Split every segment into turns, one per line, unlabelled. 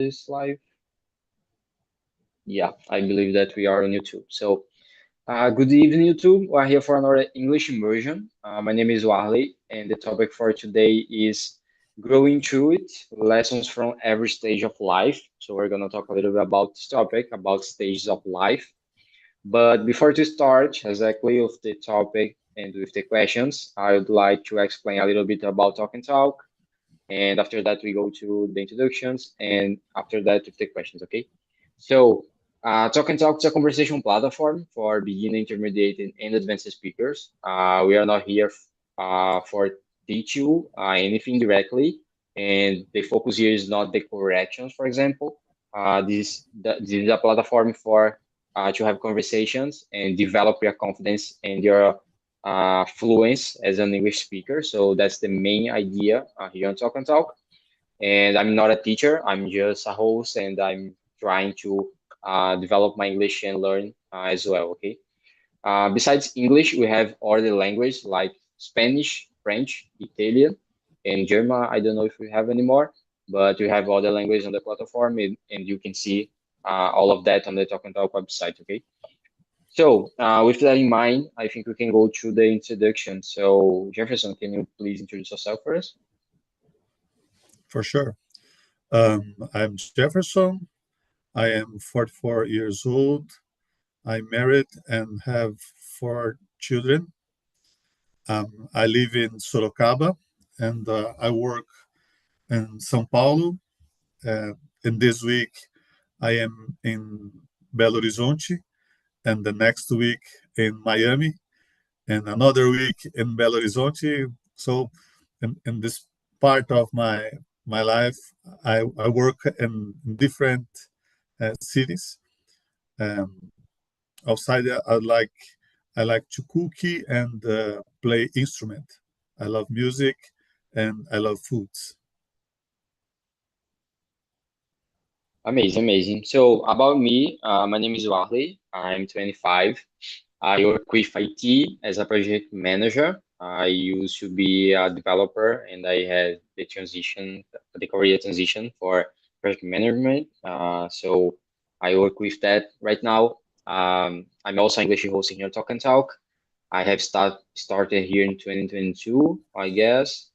this live? Yeah, I believe that we are on YouTube. So, good evening, YouTube. We're here for another English immersion. My name is Warley, and the topic for today is growing through it, lessons from every stage of life. So, we're going to talk a little bit about this topic, about stages of life. But before to start exactly with the topic and with the questions, I would like to explain a little bit about Talk and Talk. And after that, we go to the introductions, and after that, to the questions, okay? So, Talk and Talk is a conversation platform for beginner, intermediate, and advanced speakers. We are not here for teach you anything directly, and the focus here is not the corrections, for example. This is a platform for to have conversations and develop your confidence and your fluence as an English speaker. So that's the main idea here on Talk and Talk. And I'm not a teacher, I'm just a host, and I'm trying to develop my English and learn as well. Okay. Besides English, we have other languages like Spanish, French, Italian, and German. I don't know if we have any more, but we have other languages on the platform, and you can see all of that on the Talk and Talk website. Okay. So, with that in mind, I think we can go to the introduction. So, Jefferson, can you please introduce yourself first?
For sure. I'm Jefferson. I am 44 years old. I'm married and have 4 children. I live in Sorocaba and I work in São Paulo. And this week I am in Belo Horizonte, and the next week in Miami, and another week in Belo Horizonte. So, in this part of my life, I work in different cities. Um, Outside, I like to cook and play instrument. I love music and I love foods.
Amazing, amazing. So, about me, my name is Warley. I'm 25. I work with IT as a project manager. I used to be a developer, and I had the transition, the career transition for project management. So I work with that right now. I'm also English hosting here, Talk and Talk. I have started here in 2022, I guess.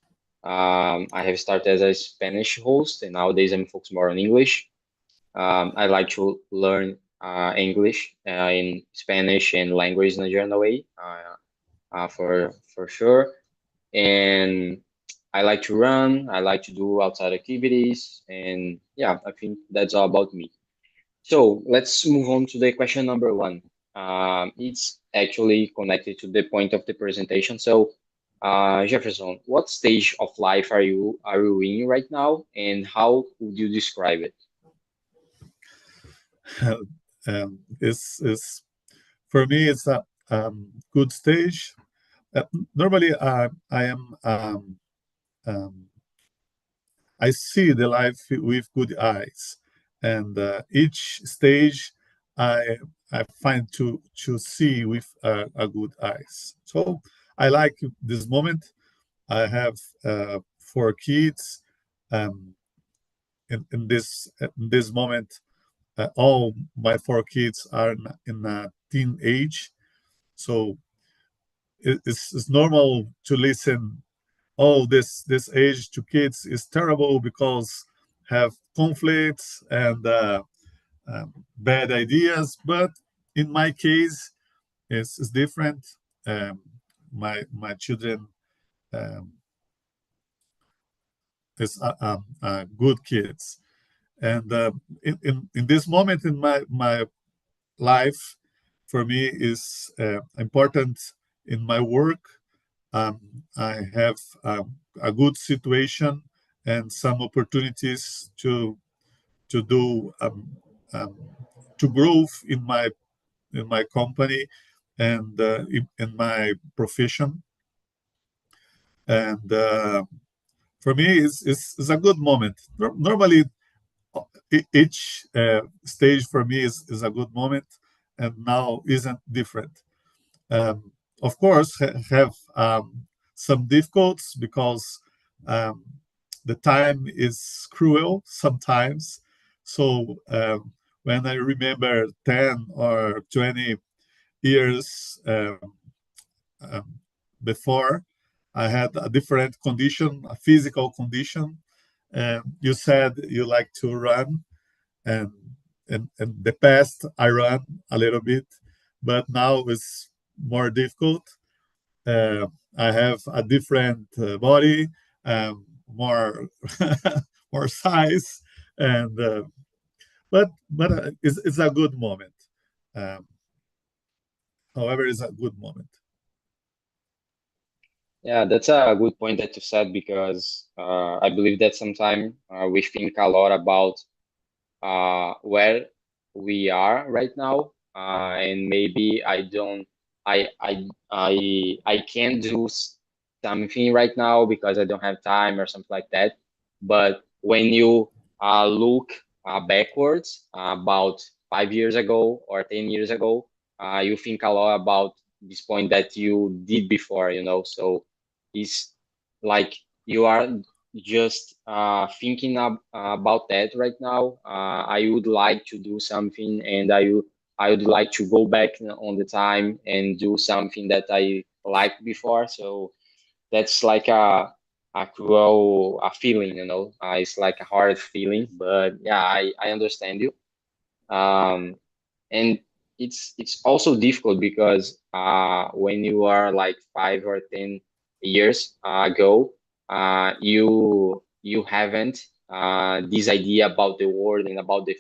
I have started as a Spanish host, and nowadays I'm focused more on English. I like to learn English in Spanish and language in a general way, for sure. And I like to run. I like to do outside activities, and yeah, I think that's all about me. So let's move on to the question number one. It's actually connected to the point of the presentation. So, Jefferson, what stage of life are you in right now, and how would you describe it?
Is For me, it's a good stage. Normally, I am um, I see the life with good eyes, and each stage I I find to see with a good eyes. So I like this moment. I have 4 kids. Um, in this moment, all my 4 kids are in a teen age. So it's normal to listen, oh, this age to kids is terrible because have conflicts and bad ideas. But in my case, it's different. Um, my children um, is good kids, and in this moment in my life, for me is important in my work. I have a good situation and some opportunities to do um, to grow in my company and in my profession. And for me, it's a good moment. Normally, each stage for me is a good moment, and now isn't different. Of course, have some difficulties because um, the time is cruel sometimes. So when I remember 10 or 20 years before, I had a different condition, a physical condition. You said you like to run, and in the past I ran a little bit, but now it's more difficult. Uh, I have a different body, more more size, and but it's a good moment. Um, However, it's a good moment.
Yeah, that's a good point that you said because I believe that sometimes we think a lot about where we are right now, and maybe I can't do something right now because I don't have time or something like that. But when you look backwards about 5 years ago or 10 years ago, you think a lot about this point that you did before, you know. So it's like you are just thinking about that right now. I would like to do something, and I would like to go back on the time and do something that I liked before. So that's like a cruel feeling, you know. It's like a hard feeling, but yeah, I understand you. Um, and it's also difficult because when you are like 5 or 10 years ago, you haven't this idea about the world and about the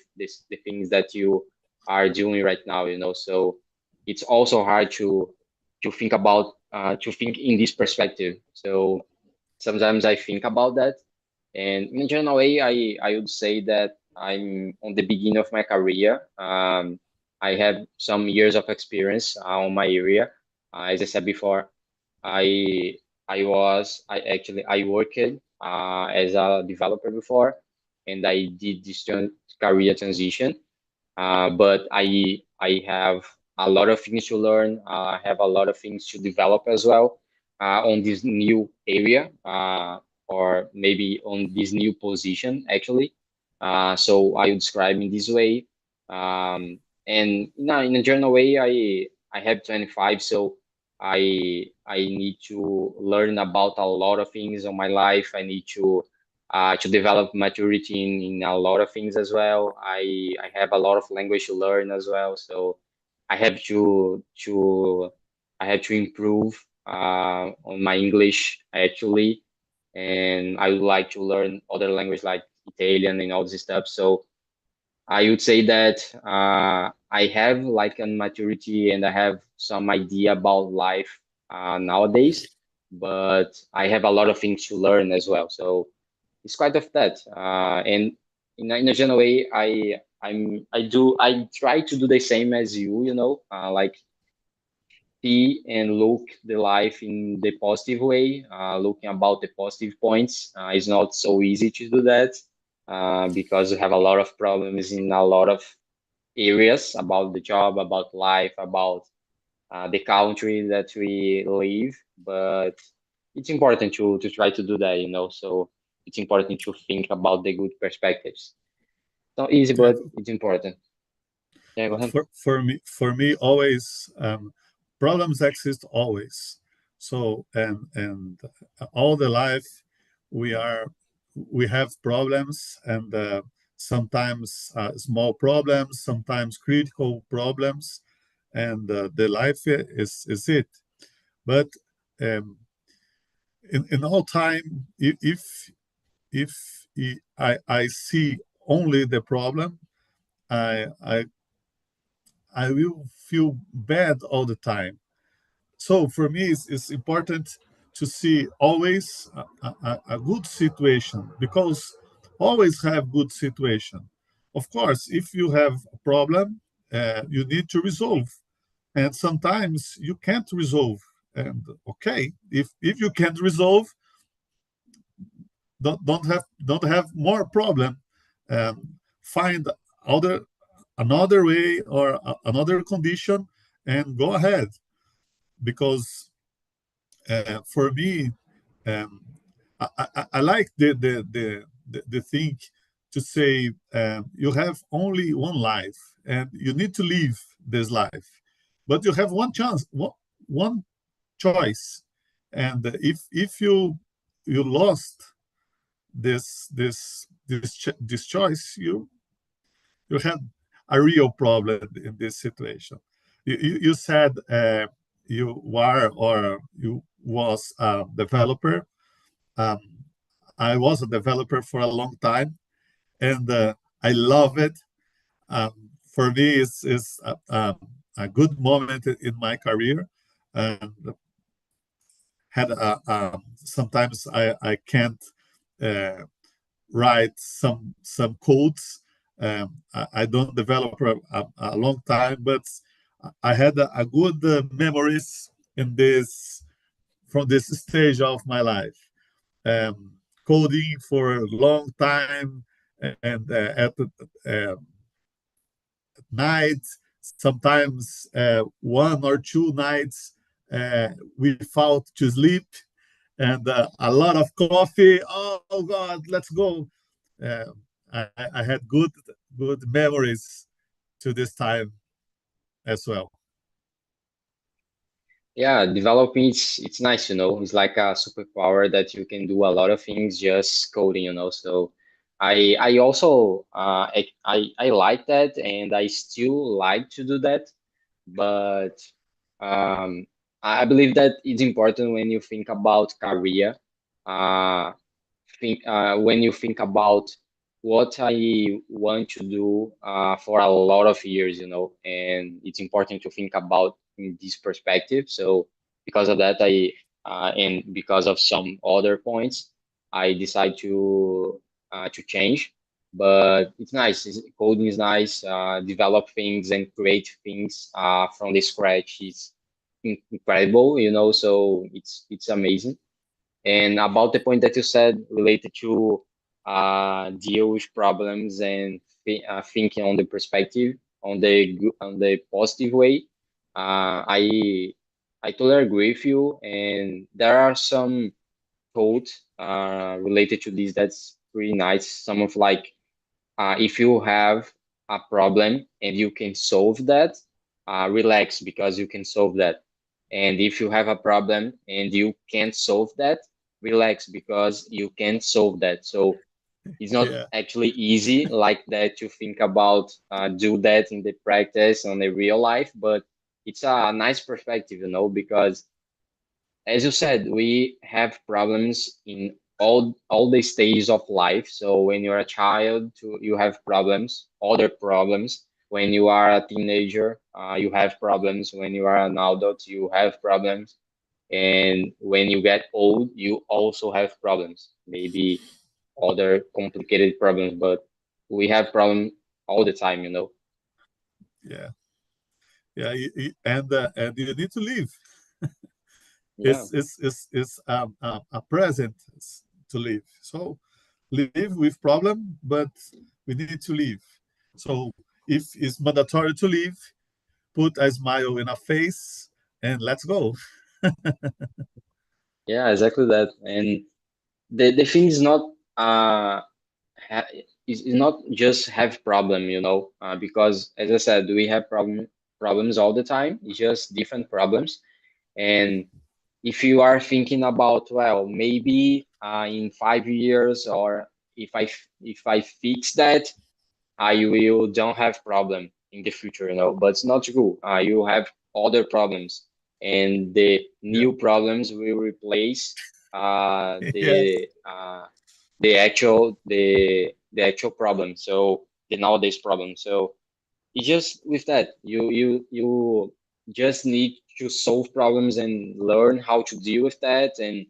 things that you are doing right now, you know. So it's also hard to think about to think in this perspective. So sometimes I think about that, and in a general way, I would say that I'm on the beginning of my career. I have some years of experience on my area. As I said before, I I worked as a developer before, and I did this career transition. But I have a lot of things to learn. I have a lot of things to develop as well on this new area, or maybe on this new position actually. So I would describe in this way. And in a general way, I have 25, so I need to learn about a lot of things on my life. I need to develop maturity in a lot of things as well. I have a lot of language to learn as well, so I have to I have to improve on my English actually, and I would like to learn other language like Italian and all this stuff. So I would say that I have like a maturity and I have some idea about life nowadays, but I have a lot of things to learn as well. So it's quite of that. And in a general way, I try to do the same as you know, like see and look the life in the positive way, looking about the positive points. It's not so easy to do that because we have a lot of problems in a lot of areas about the job, about life, about the country that we live. But it's important to try to do that, you know. So it's important to think about the good perspectives. Not easy,
Yeah,
but it's important. Yeah, go ahead.
for me, always problems exist always. So and all the life we are we have problems, and sometimes small problems, sometimes critical problems, and the life is it. But um, in all time, if I see only the problem, I I I will feel bad all the time. So for me, it's important to see always a good situation, because always have good situation. Of course, if you have a problem, you need to resolve, and sometimes you can't resolve. And okay, if you can't resolve, don't have more problem. Find other another way or another condition and go ahead, because for me, um, I like the thing to say you have only one life and you need to live this life, but you have one chance, one choice, and if you lost this choice, you had a real problem in this situation. You said you were or you was a developer. Um, I was a developer for a long time, and I love it. For me, it's a good moment in my career. And had sometimes I can't uh, write some codes. I don't develop a long time, but I had a good memories in this from this stage of my life. Coding for a long time, and at night, sometimes 1 or 2 nights without to sleep, and a lot of coffee. Oh God, let's go! Uh, I had good memories to this time as well.
Yeah, developing it's nice, It's like a superpower that you can do a lot of things just coding. So I also I like that, and I still like to do that. But um, I believe that it's important when you think about career. Uh, when you think about what I want to do for a lot of years, and it's important to think about in this perspective. So because of that, and because of some other points, I decide to change. But it's nice. Coding is nice. Develop things and create things from the scratch is incredible. So it's amazing. And about the point that you said related to deal with problems and thinking on the perspective, on the positive way, I totally agree with you. And there are some quotes related to this that's pretty nice. Some of like, if you have a problem and you can solve that, relax because you can solve that. And if you have a problem and you can't solve that, relax because you can solve that. So it's not
Yeah,
actually easy like that to think about do that in the practice on the real life, but it's a nice perspective, because as you said, we have problems in all the stages of life. So when you're a child, you have problems, other problems. When you are a teenager, you have problems. When you are an adult, you have problems. And when you get old, you also have problems. Maybe other complicated problems, but we have problems all the time.
yeah, yeah. And you need to live.
Yeah.
It's a present to live. So live with problem, but we need to live. So if it's mandatory to live, put a smile in a face and let's go.
Yeah, exactly that. And the thing is not ha is not just have problem, because as I said, we have problems all the time. It's just different problems. And if you are thinking about, well, maybe in 5 years, or if I fix that, I will don't have problem in the future. But it's not true. You have other problems, and the
Yeah.
new problems will replace
Yes.
the actual problem. So the nowadays problem. So it's just with that, you just need to solve problems and learn how to deal with that, and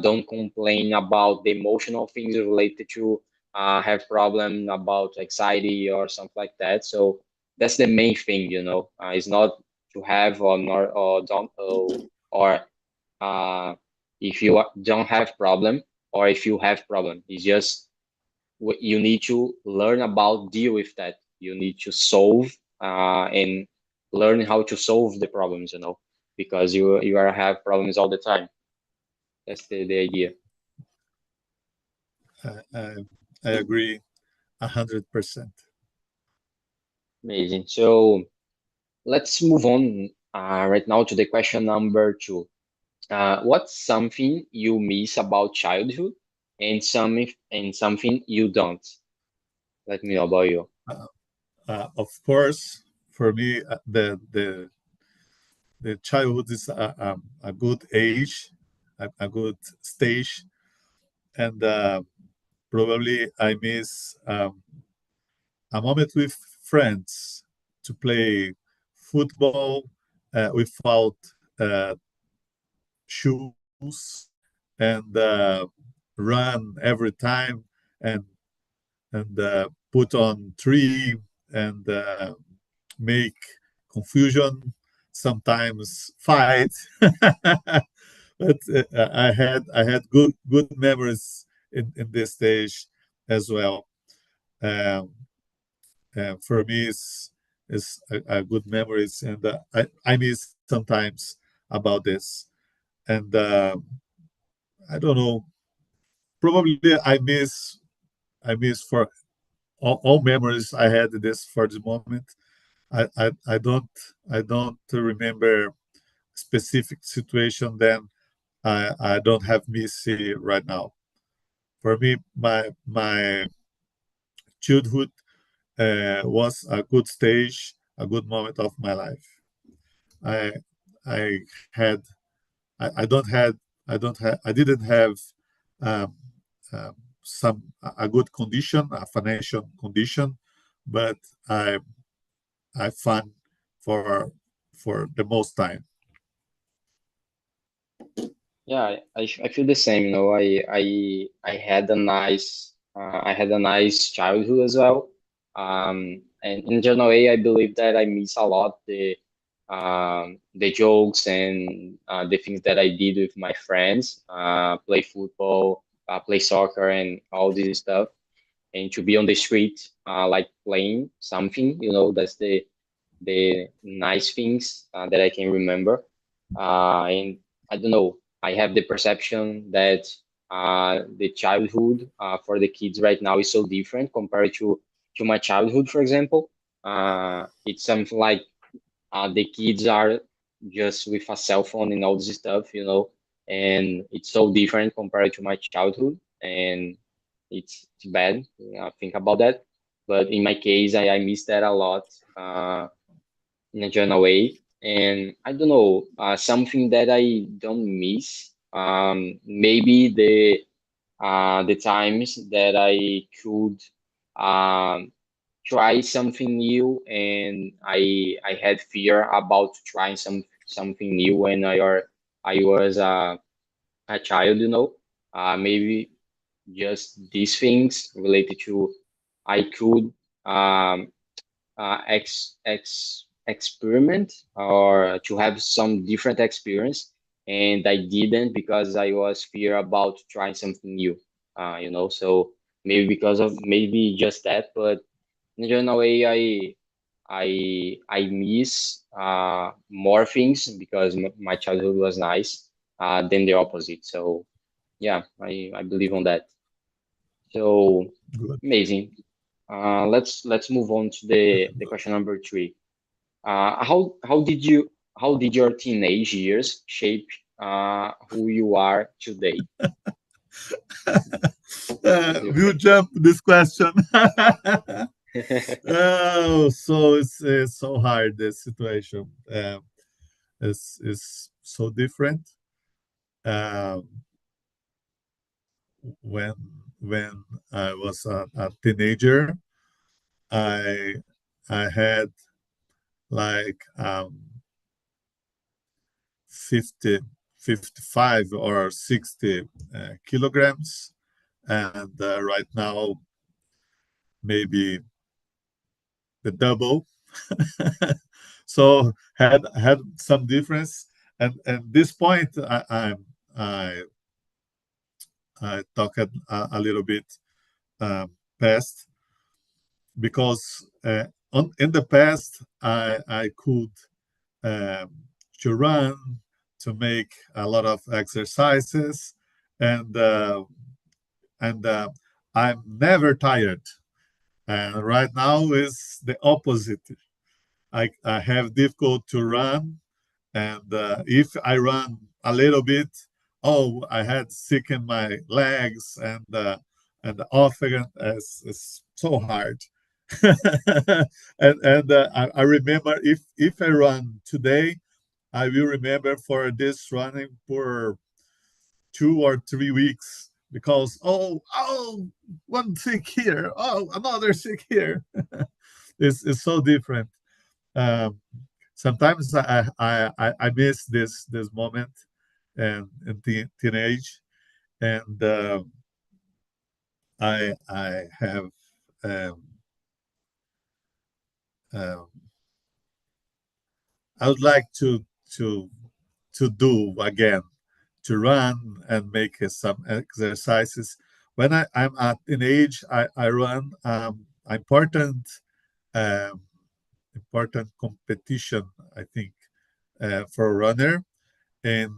don't complain about the emotional things related to have problem about anxiety or something like that. So that's the main thing. It's not to have or not or don't or if you don't have problem, or if you have problem. It's just you need to learn about deal with that. You need to solve and learn how to solve the problems, because you are have problems all the time. That's the idea.
I, I, I agree. 100%.
Amazing. So let's move on right now to the question number 2. What's something you miss about childhood and something you don't? Let me know about you.
Of course, for me, the childhood is a good age, a good stage, and probably I miss a moment with friends to play football without uh, shoes and run every time and put on tree and make confusion, sometimes fight. But I had good memories in this stage as well. Um, for me, is a good memories, and I miss sometimes about this. And I don't know. Probably I miss for all memories I had this for the moment. I don't remember specific situation. Then I don't have Missy right now. For me, my childhood was a good stage, a good moment of my life. I I had I don't had I didn't have um, um, a good condition, a financial condition, but I fun for the most time.
Yeah, I feel the same. I had a nice childhood as well. And in general way, I believe that I miss a lot the jokes and the things that I did with my friends, play football, play soccer, and all this stuff, and to be on the street, like playing something. That's the nice things that I can remember. And I don't know, I have the perception that the childhood for the kids right now is so different compared to my childhood, for example. It's something like the kids are just with a cell phone and all this stuff, and it's so different compared to my childhood, and it's bad. Think about that. But in my case, I miss that a lot. In a general way. And I don't know, something that I don't miss. Maybe the times that I could um, try something new, and I had fear about trying something new when I was a child. Maybe just these things related to I could um, experiment or to have some different experience, and I didn't because I was fear about trying something new. So maybe just that, but in a way, I miss more things because my childhood was nice than the opposite. So yeah, I believe on that. So
Good.
amazing. Let's move on to the question number 3. How did your teenage years shape who you are today?
We'll jump this question. Oh, so it's so hard. This situation is so different. Um, when when I was a teenager, I I had like 50, 55 or 60 kilograms, and right now maybe the double. So had some difference, and this point I I talked a little bit past, because in the past I could um, to run, to make a lot of exercises, and and I'm never tired. And right now is the opposite. I have difficult to run, and if I run a little bit, oh, I had sick in my legs, and often it's so hard. I remember if I run today, I will remember for this running for 2 or 3 weeks because one thing here, oh another thing here. It's so different. Um, Sometimes I miss this moment and in teenage, and I have um, um, I would like to to do again, to run and make some exercises. When I'm at an age, I run important um, important competition, I think, for a runner in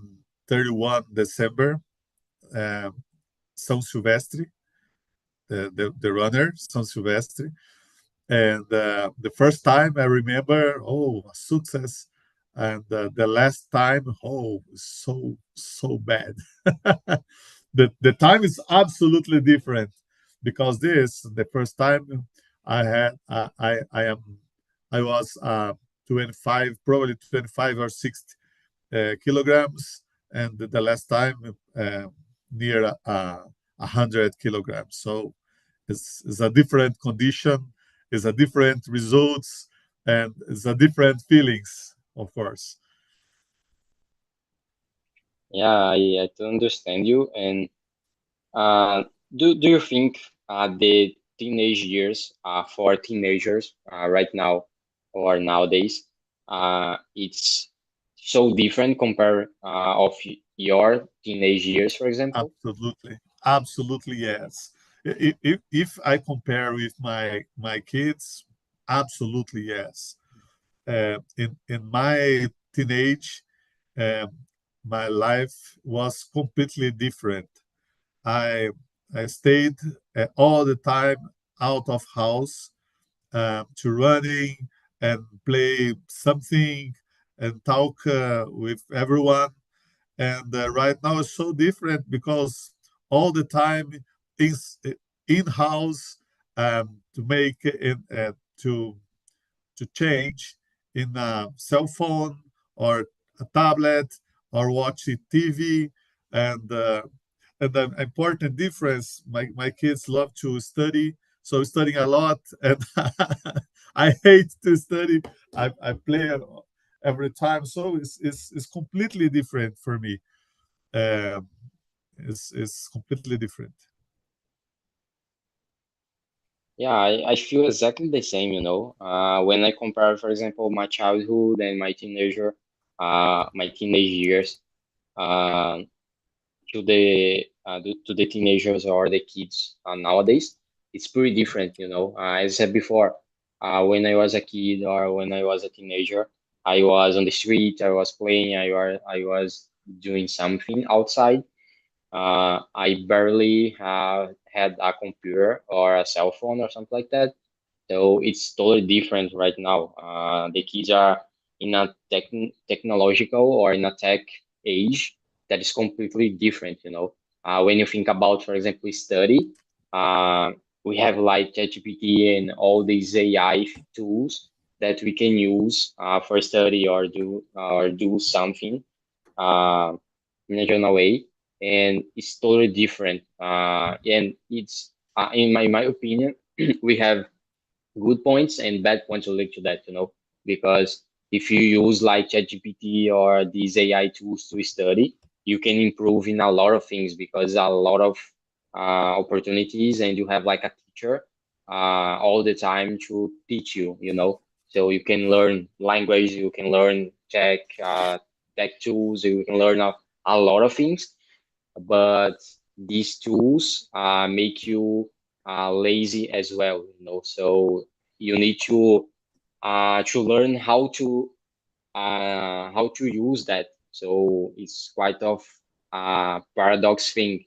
31 December, um, São Silvestre, the runner, São Silvestre. And the first time I remember, oh, a success. And the last time, oh, so bad. The time is absolutely different because the first time I had, I was 25, probably 25 or 60 kilograms, and the last time near 100 kilograms. So it's a different condition, it's a different results, and it's a different feelings, of course.
Yeah, I do understand you. And do you think the teenage years for teenagers right now or nowadays it's so different compared of your teenage years, for example?
Absolutely, absolutely, yes. If I compare with my kids, absolutely yes. In my teenage, um, my life was completely different. I I stayed all the time out of house, to running and play something and talk with everyone. And right now it's so different because all the time is in house, to make it to change in a cell phone or a tablet or watching TV. And the important difference, my kids love to study, so studying a lot, and I hate to study. I play every time, so it's completely different for me. Um, it's completely different.
Yeah, I feel exactly the same, you know. When I compare, for example, my childhood and my teenage years, uh, to the teenagers or the kids nowadays, it's pretty different, you know. As I said before, when I was a kid or when I was a teenager, I was on the street, I was playing, I was doing something outside. I barely had a computer or a cell phone or something like that. So it's totally different right now. The kids are in a technological or in a tech age that is completely different, you know. When you think about, for example, study, uh, we have like ChatGPT and all these AI tools that we can use for study or do something uh, in a general way, and it's totally different. And it's in my opinion, we have good points and bad points related to that, you know, because if you use like ChatGPT or these AI tools to study, you can improve in a lot of things because a lot of opportunities, and you have like a teacher all the time to teach you, you know. So you can learn language, you can learn tech tools, you can learn a lot of things, but these tools make you lazy as well, you know. So you need to learn how to use that. So it's quite of a paradox thing.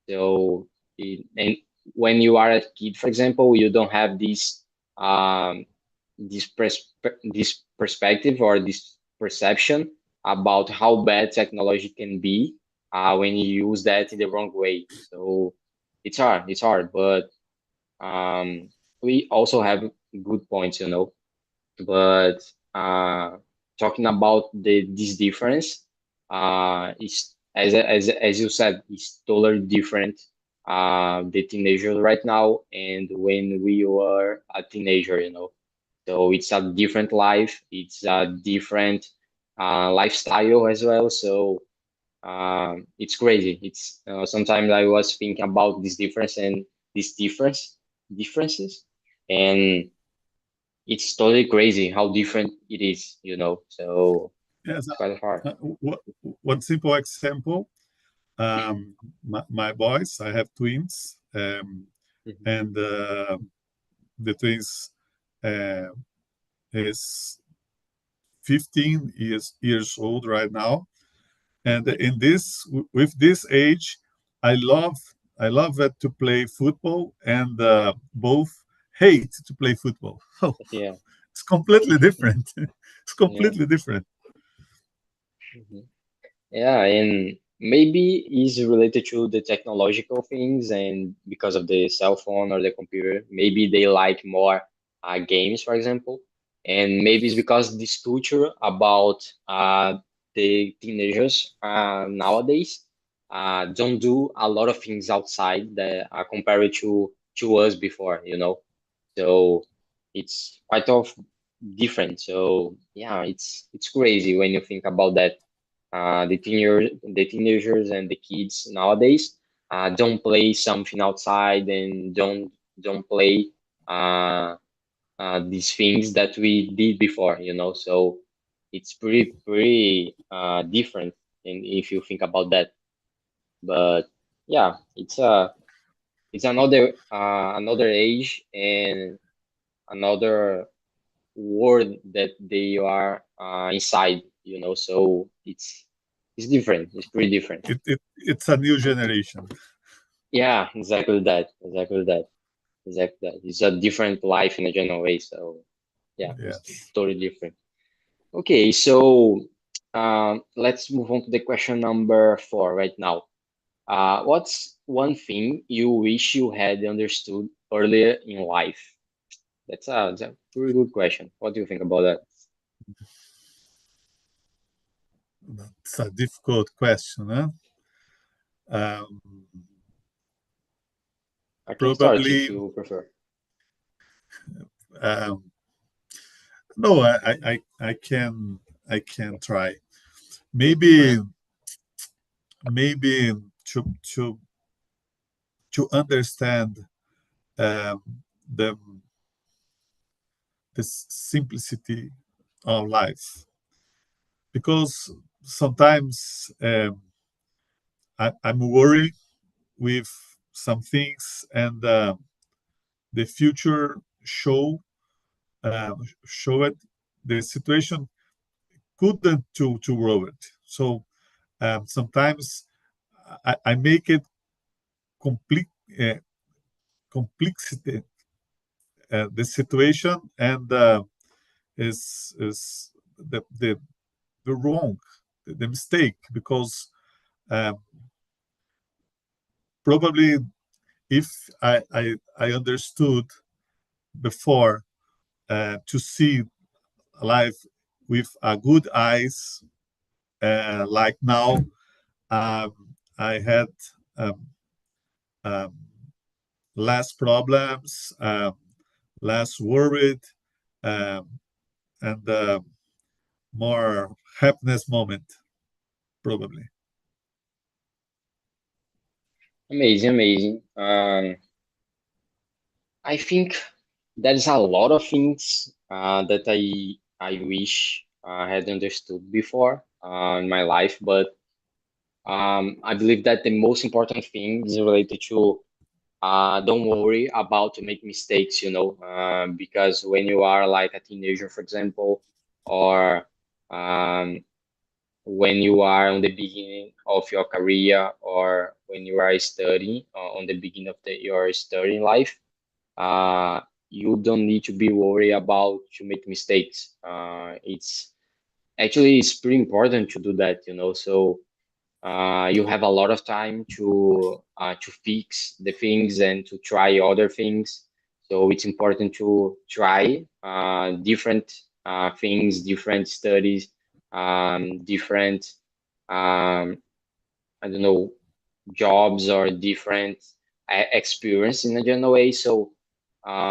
So and when you are a kid, for example, you don't have um, this perspective or this perception about how bad technology can be when you use that in the wrong way. So it's hard, but we also have good points, you know. But talking about this difference, is as you said, it's totally different. The teenagers right now and when we were a teenager, you know. So it's a different life. It's a different lifestyle as well. So it's crazy. It's sometimes I was thinking about this difference and these differences, and it's totally crazy how different it is, you know. So
Yes.
it's quite hard.
One simple example.
Hmm.
My boys, I have twins,
Hmm.
and the twins uh, is 15 years old right now, and in this with this age, I love it to play football, and both hate to play football. So
Yeah,
it's completely different. It's
yeah.
completely different.
Mhm. Yeah, and maybe is related to the technological things, and because of the cell phone or the computer, maybe they like more games, for example. And maybe it's because this culture about the teenagers nowadays don't do a lot of things outside that are compared to us before, you know. So it's quite of different. So yeah, it's crazy when you think about that. The teenagers and the kids nowadays don't play something outside and don't play uh, these things that we did before, you know. So it's pretty different, and if you think about that. But yeah, it's another age and another world that they are inside, you know. So it's different. It's pretty different.
It's a new generation.
Yeah, exactly that, exactly that. It's a different life in a general way. So yeah, it's
Yes.
totally different. Okay, so let's move on to the question number 4 right now. What's one thing you wish you had understood earlier in life? That's a pretty good question. What do you think about that?
It's a difficult question, huh? Um,
I can start if
Probably,
you prefer.
um, no, I can try. Maybe,
Okay.
maybe to to understand um, the the simplicity of life, because sometimes I'm worried with some things, and the future show it the situation couldn't to grow it. So sometimes I make it complete uh, complexity the situation, and is the wrong, the mistake, because um, probably if I understood before to see life with a good eyes, like now, um, I had um, um, less problems, less worried, um, and more happiness moment, probably.
Amazing, amazing. I think there's a lot of things that I wish I had understood before in my life, but I believe that the most important thing is related to don't worry about to make mistakes, you know, because when you are like a teenager, for example, or um, when you are on the beginning of your career or when you are studying on the beginning of your studying life. uh, you don't need to be worried about to make mistakes. It's actually it's pretty important to do that, so you have a lot of time to fix the things and to try other things. So it's important to try different things, different studies, different um, I don't know, jobs or different experience in a general way. So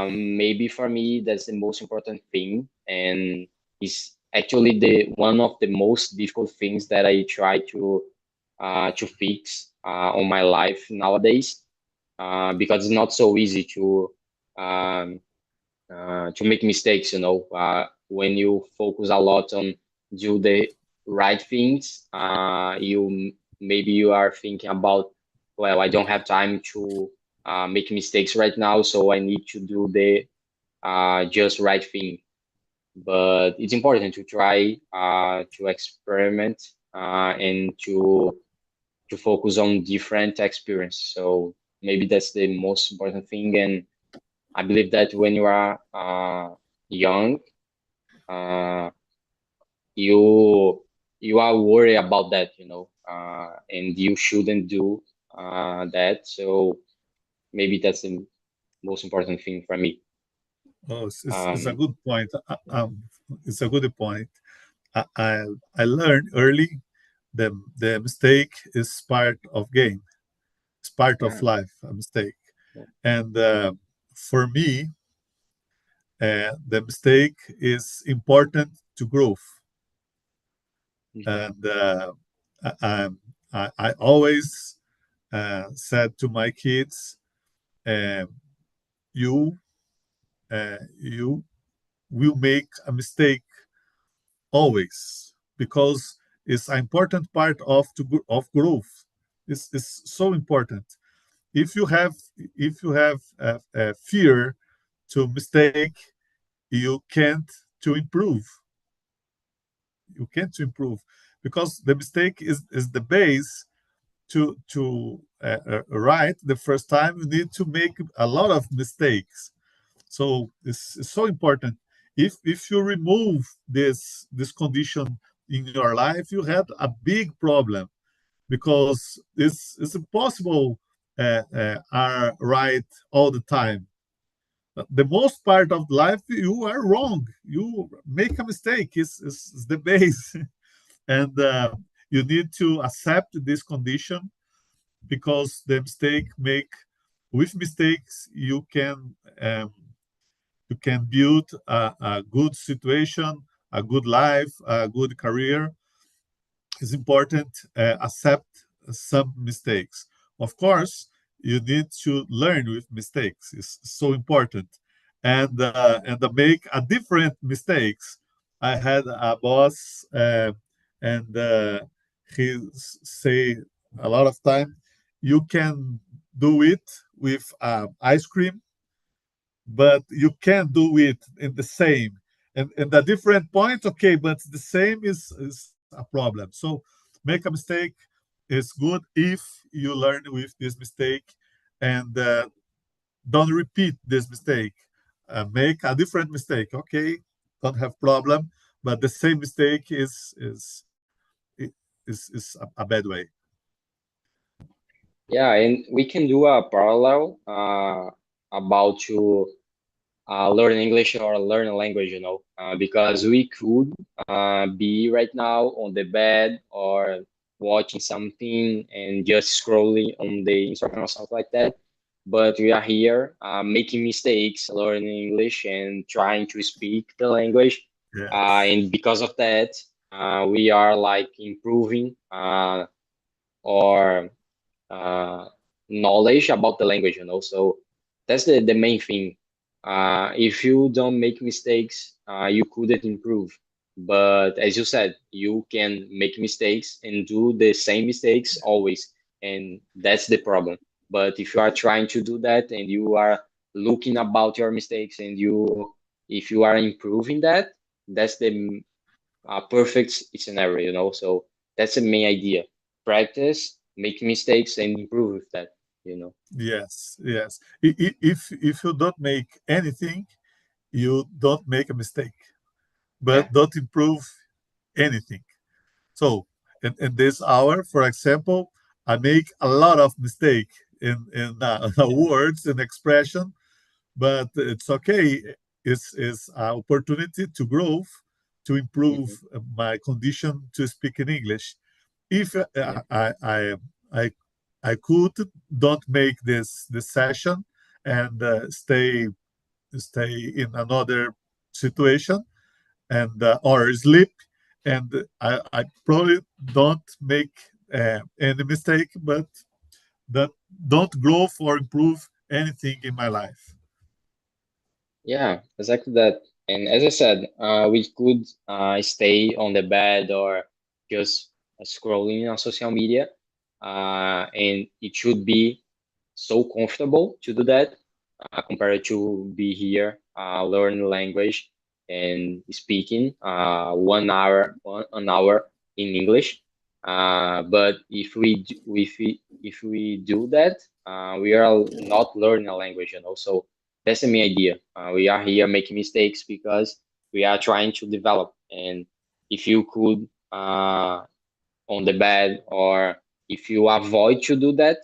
maybe for me that's the most important thing, and is actually the one of the most difficult things that I try to fix on my life nowadays, because it's not so easy um, to make mistakes. When you focus a lot on do the right things, maybe you are thinking about, well, I don't have time to make mistakes right now, so I need to do the just right thing. But it's important to try to experiment and to focus on different experience. So maybe that's the most important thing. And I believe that when you are young, uh, you you are worried about that, and you shouldn't do that. So maybe that's the most important thing for me.
It's a
Um,
good point. It's a good point. I, I I learned early the mistake is part of game. It's part of
yeah,
life. A mistake,
yeah,
and for me, the mistake is important to growth.
mhm,
And I, I always said to my kids, uh, "You you will make a mistake always because it's an important part of growth. It's so important. If you have fear to mistake, you can't to improve. You can't improve because the mistake is the base to write the first time. You need to make a lot of mistakes. So it's so important. If you remove this condition in your life, you had a big problem because it's impossible are right all the time. The most part of life you are wrong. You make a mistake. It's the base, and you need to accept this condition because the mistake make with mistakes you can build a good situation, a good life, a good career. It's important accept some mistakes. Of course, you need to learn with mistakes. It's so important, and make a different mistakes. I had a boss, and he say a lot of time, you can do it with ice cream, but you can't do it in the same and the different point. Okay, but the same is a problem. So make a mistake is good if you learn with this mistake, and don't repeat this mistake. Make a different mistake. Okay, don't have problem, but the same mistake is a bad way.
yeah, and we can do a parallel about to learn English or learn a language, because we could be right now on the bed or watching something and just scrolling on the Instagram or something like that. But we are here making mistakes, learning English and trying to speak the language.
Yes.
And because of that, we are like improving our knowledge about the language, So that's the main thing. If you don't make mistakes, you couldn't improve. But as you said, you can make mistakes and do the same mistakes always, and that's the problem. But if you are trying to do that and you are looking about your mistakes and if you are improving that, that's the perfect scenario, So that's the main idea. Practice, make mistakes, and improve with that.
Yes, yes. If you don't make anything, you don't make a mistake,
Yeah.
but don't improve anything. So in this hour, for example, I make a lot of mistake in
Yeah.
words and expression, but it's okay. It's an opportunity to grow, to improve
Hmm.
my condition to speak in English. If
Yeah.
I I could don't make this session and stay in another situation and or sleep, and I probably don't make any mistake, but that don't grow or improve anything in my life.
Yeah, exactly that. And as I said, we could stay on the bed or just scrolling on social media, and it should be so comfortable to do that compared to be here, learn language and speaking 1 hour, an hour in English. But if we do that, we are not learning a language, So that's the main idea. We are here making mistakes because we are trying to develop. And if you could on the bed, or if you avoid to do that,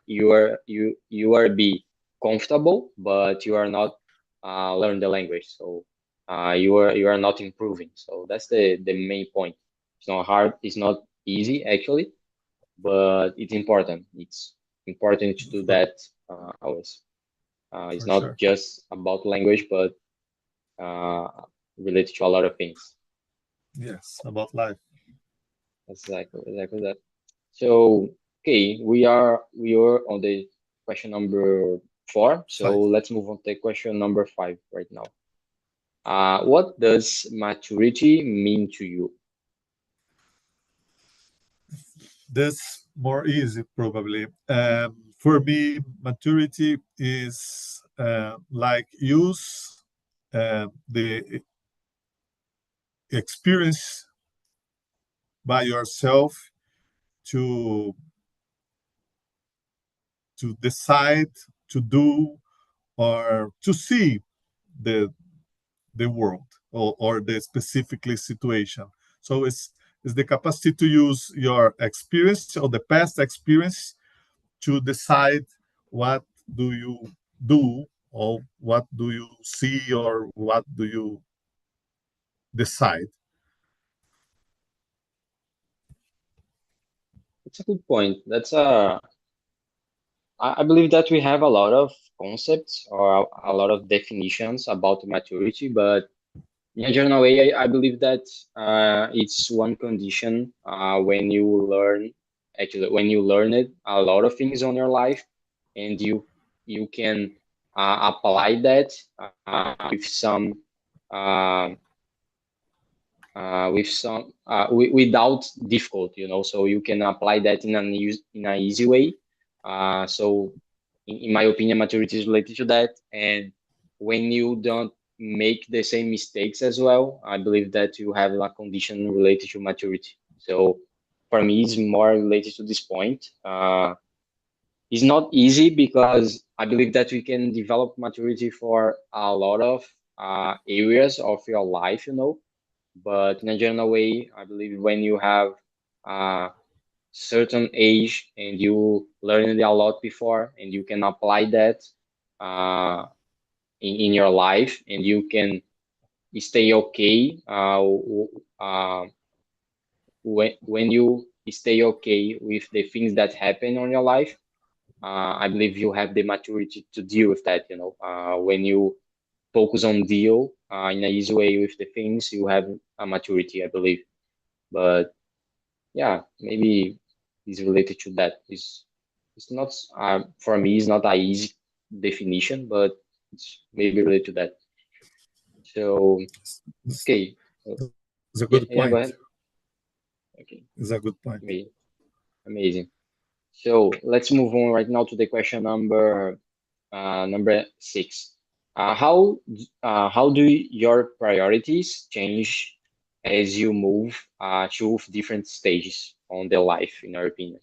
you are be comfortable, but you are not learn the language. So you are not improving. So that's the main point. It's not hard. It's not easy actually, but it's important. It's important to do
for,
that always. It's
for
not
sure.
just about language, but uh, related to a lot of things.
Yes, about life.
Exactly that. So, okay, we are on the question number 4. So
Five.
let's move on to question number 5 right now. What does maturity mean to you?
This more easy probably. For me, maturity is like use the experience by yourself to decide to do or to see the world or the specifically situation. So it's the capacity to use your experience or the past experience to decide what do you do or what do you see or what do you decide.
It's a good point. I believe that we have a lot of concepts or a lot of definitions about maturity, but in a general way, I believe that it's one condition when you learn it a lot of things on your life, and you can apply that with uh, without difficulty, So you can apply that in an easy way. So in my opinion, maturity is related to that. And when you don't make the same mistakes as well, I believe that you have a condition related to maturity. So for me, it's more related to this point. It's not easy because I believe that we can develop maturity for a lot of areas of your life, But in a general way, I believe when you have a certain age and you learned a lot before and you can apply that uh, in your life, and you can stay okay when you stay okay with the things that happen on your life. I believe you have the maturity to deal with that. When you focus on deal in a easy way with the things, you have a maturity, I believe. But yeah, maybe it's related to that. It's not for me. It's not a easy definition, but it's maybe related to that. So
It's,
okay,
it's a
yeah,
good
yeah. Go
point.
ahead. Okay,
It's a good point.
amazing, amazing. So let's move on right now to the question number 6. How do your priorities change as you move to different stages on their life, in your opinion?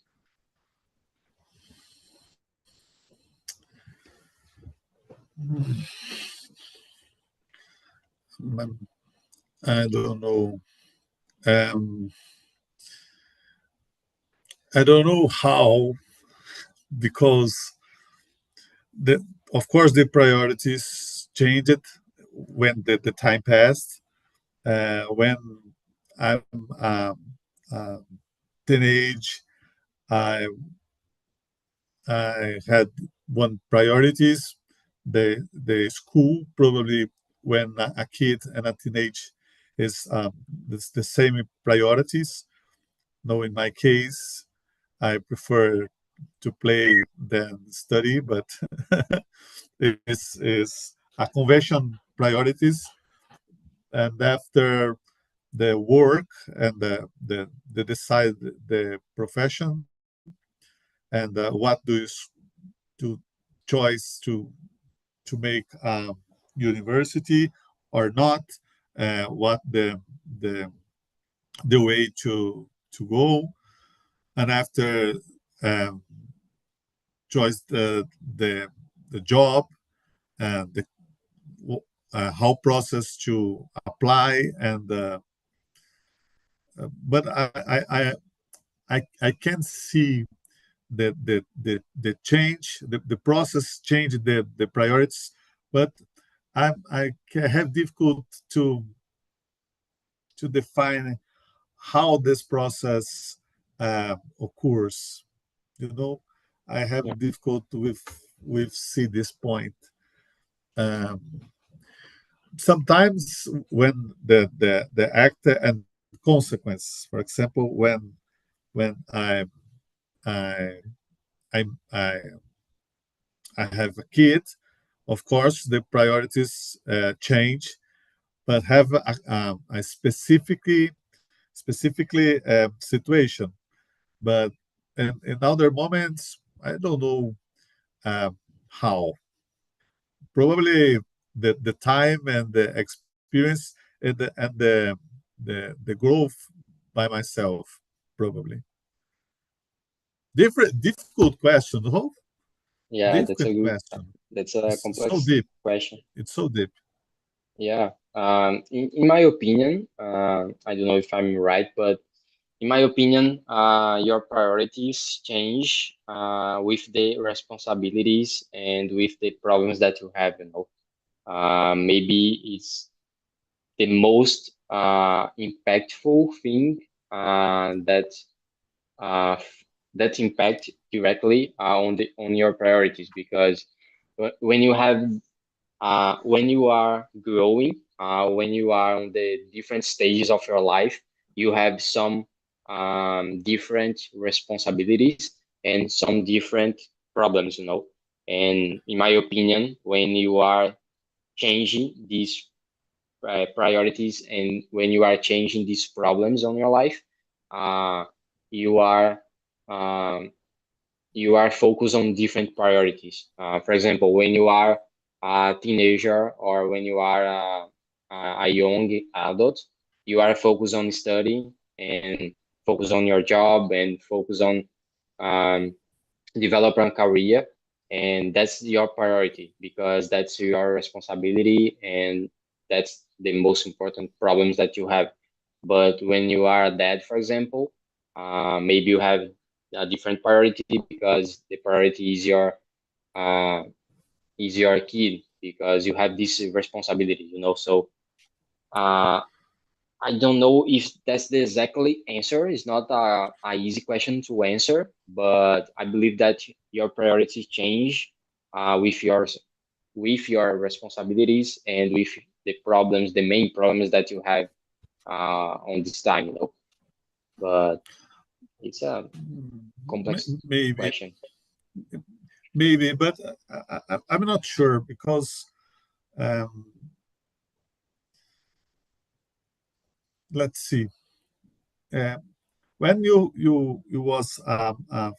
I don't know. Um, I don't know how, because the of course the priorities changed when the time passed. When I'm uh, teenage, I I had one priorities, the school, probably when a kid and a teenage is the same priorities. No, in my case, I prefer to play than study, but is a convention priorities. And after the work and the decide the profession, and what do you to choice to make university or not, what the the way to go, and after um, choice the job and the how process to apply, and but I can see the change, the process change the priorities, but I have difficult to define how this process occurs. You know, I
Yeah.
have difficult with see this point. Um, Sometimes when the act and consequence, for example, when I I I I have a kid, of course the priorities change, but have a specifically situation. But in other moments, I don't know how. Probably the time and the experience and the growth by myself, probably. Difficult question, no?
Yeah,
Difficult question.
that's a
It's so
complex
deep.
question.
It's so deep.
Yeah. In my opinion, I don't know if I'm right, but in my opinion, your priorities change with the responsibilities and with the problems that you have, you know. Maybe it's the most impactful thing uh, that impact directly on your priorities, because when you have when you are growing, when you are on the different stages of your life, you have some different responsibilities and some different problems, you know. And in my opinion, when you are changing these priorities and when you are changing these problems on your life, uh, you are um, you are focused on different priorities. For example, when you are a teenager or when you are a young adult, you are focused on studying and focus on your job and focus on um, develop a career, and that's your priority because that's your responsibility and that's the most important problems that you have. But when you are a dad, for example, maybe you have a different priority because the priority uh, is your kid because you have this responsibility, you know. So uh, I don't know if that's the exactly answer. It's not a easy question to answer, but I believe that your priorities change with your responsibilities and with the problems, the main problems that you have on this time, you know. But it's a complex
Maybe,
question.
but I'm not sure because um, let's see. Uh, when you was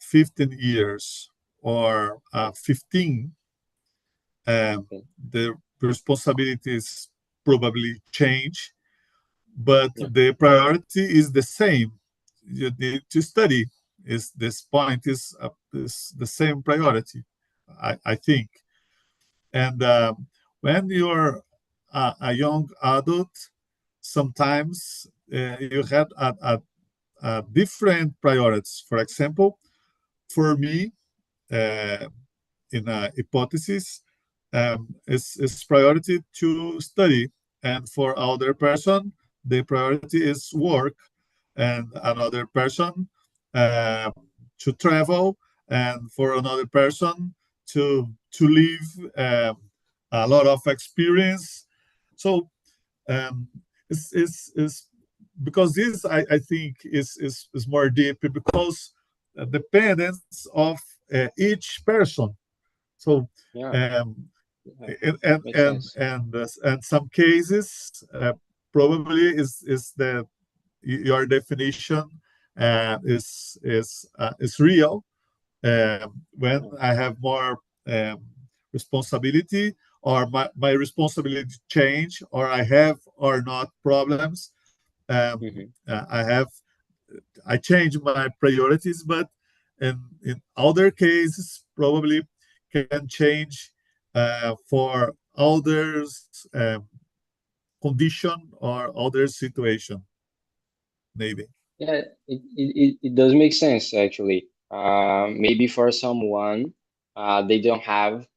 15 years or 15,
Okay.
the responsibilities probably change, but
Yeah.
the priority is the same. You need to study. Is this point is the same priority, I think. And when you're a young adult, sometimes you have a different priorities. For example, for me, uh, in a hypothesis, is priority to study, and for other person, the priority is work, and another person uh, to travel, and for another person to live a lot of experience. So um, is because this I think is more deep because dependence of each person. So
Yeah.
um,
Yeah. Makes sense.
and some cases probably is that your definition is real. When
Yeah.
I have more um, responsibility, or my responsibility change, or I have or not problems,
Hmm.
I change my priorities, but in other cases probably can change for others condition or other situation, maybe.
Yeah, it does make sense actually. Maybe for someone, they don't have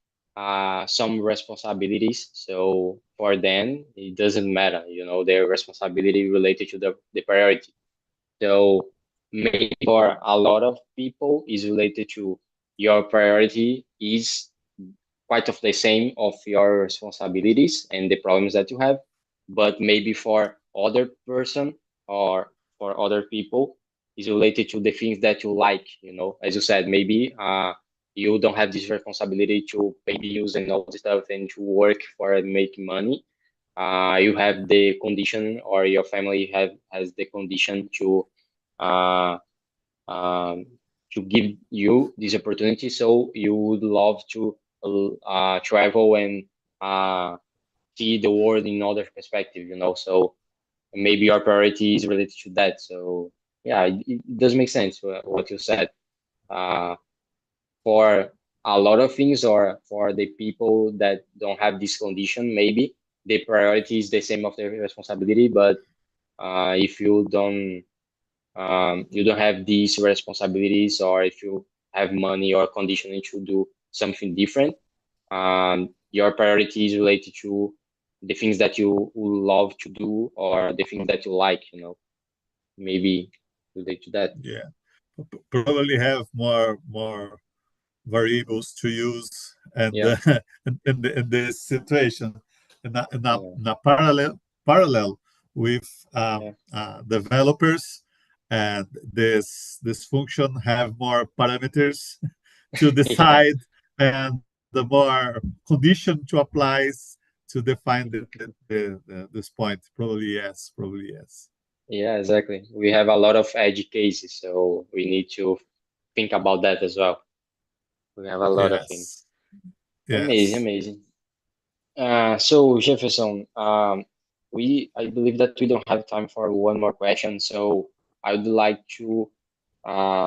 some responsibilities, so for them it doesn't matter, their responsibility related to the priority. So maybe for a lot of people is related to your priority is quite of the same of your responsibilities and the problems that you have, but maybe for other person or for other people is related to the things that you like, as you said, maybe you don't have this responsibility to pay bills and all this stuff and to work for making money. You have the condition, or your family has the condition uh, um, to give you this opportunity. So you would love to travel and uh, see the world in other perspective, So maybe your priority is related to that. So yeah, it does make sense what you said. Uh, for a lot of things, or for the people that don't have this condition, maybe the priority is the same of the responsibility. But if you don't have these responsibilities, or if you have money or conditioning to do something different, your priority is related to the things that you would love to do, or the things that you like, maybe related to that.
Yeah, probably have more variables to use, and
Yeah.
in this situation,
Yeah.
in a parallel with
Yeah.
developers, and this function have more parameters to
Yeah.
decide, and the more condition to apply to define this point. Probably yes.
Yeah, exactly. We have a lot of edge cases, so we need to think about that as well. We have a lot of things.
Yes,
Amazing,
yes.
amazing. So Jefferson, I believe that we don't have time for one more question, so I would like to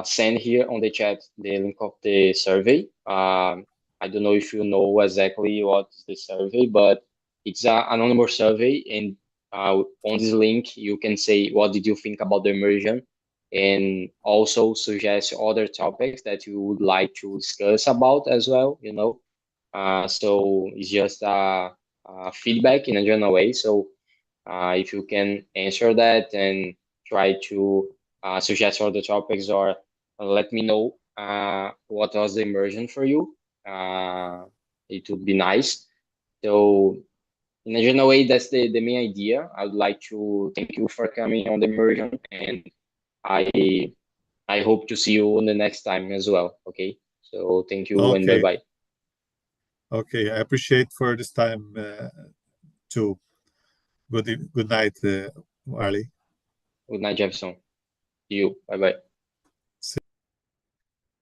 send here on the chat the link of the survey. I don't know if you know exactly what is the survey, but it's an anonymous survey, and on this link you can say what did you think about the immersion, and also suggest other topics that you would like to discuss about as well. So it's just feedback in a general way. So if you can answer that and try to suggest other topics, or let me know what was the immersion for you, it would be nice. So in a general way, that's the main idea. I would like to thank you for coming on the immersion, and I I hope to see you on the next time as well. Okay. So thank you and bye
Okay,
bye.
okay. I appreciate for this time too. Good night, Arlie.
Good night, Jefferson. See you. Bye bye.